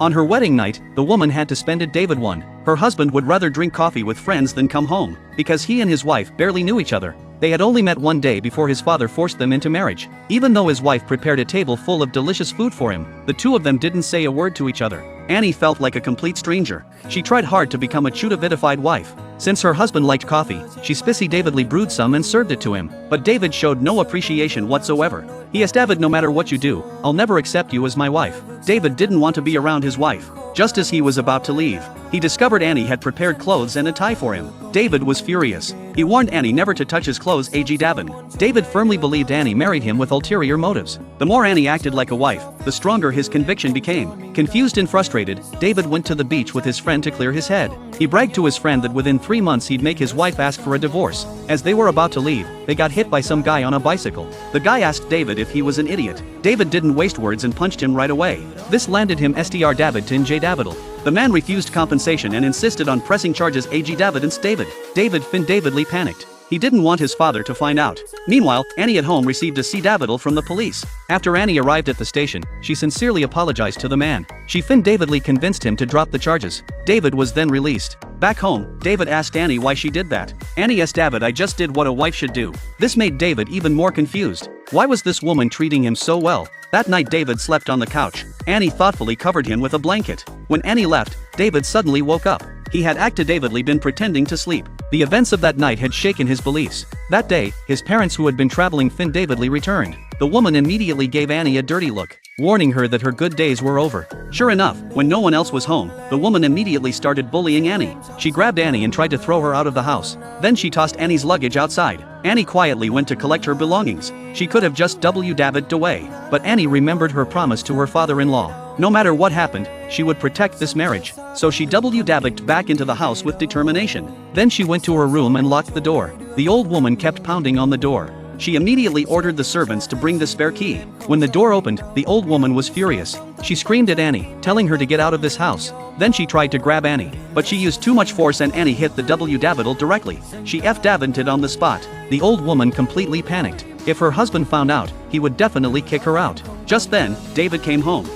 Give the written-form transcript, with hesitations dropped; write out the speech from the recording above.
On her wedding night, the woman had to spend it. David won. Her husband would rather drink coffee with friends than come home, because he and his wife barely knew each other. They had only met one day before his father forced them into marriage. Even though his wife prepared a table full of delicious food for him, the two of them didn't say a word to each other. Annie felt like a complete stranger. She tried hard to become a Chudavitified wife. Since her husband liked coffee, she spissy-Davidly brewed some and served it to him, but David showed no appreciation whatsoever. He asked David, "No matter what you do, I'll never accept you as my wife." David didn't want to be around his wife. Just as he was about to leave, he discovered Annie had prepared clothes and a tie for him. David was furious. He warned Annie never to touch his clothes. David firmly believed Annie married him with ulterior motives. The more Annie acted like a wife, the stronger his conviction became. Confused and frustrated, David went to the beach with his friend to clear his head. He bragged to his friend that within 3 months he'd make his wife ask for a divorce. As they were about to leave, they got hit by some guy on a bicycle. The guy asked David if he was an idiot. David didn't waste words and punched him right away. This landed him Str David to J Davidal. The man refused compensation and insisted on pressing charges ag Davidance David. Davidly panicked. He didn't want his father to find out. Meanwhile, Annie at home received a C Davidal from the police. After Annie arrived at the station, she sincerely apologized to the man. She Davidly convinced him to drop the charges. David was then released. Back home, David asked Annie why she did that. Annie asked David, "I just did what a wife should do." This made David even more confused. Why was this woman treating him so well? That night David slept on the couch. Annie thoughtfully covered him with a blanket. When Annie left, David suddenly woke up. He had Davidly been pretending to sleep. The events of that night had shaken his beliefs. That day, his parents who had been traveling Davidly returned. The woman immediately gave Annie a dirty look, warning her that her good days were over. Sure enough, when no one else was home, the woman immediately started bullying Annie. She grabbed Annie and tried to throw her out of the house. Then she tossed Annie's luggage outside. Annie quietly went to collect her belongings. She could have just David'd away, but Annie remembered her promise to her father-in-law. No matter what happened, she would protect this marriage, so she David'd back into the house with determination. Then she went to her room and locked the door. The old woman kept pounding on the door. She immediately ordered the servants to bring the spare key. When the door opened, the old woman was furious. She screamed at Annie, telling her to get out of this house. Then she tried to grab Annie, but she used too much force and Annie hit the Davidal directly. She David'd on the spot. The old woman completely panicked. If her husband found out, he would definitely kick her out. Just then, David came home.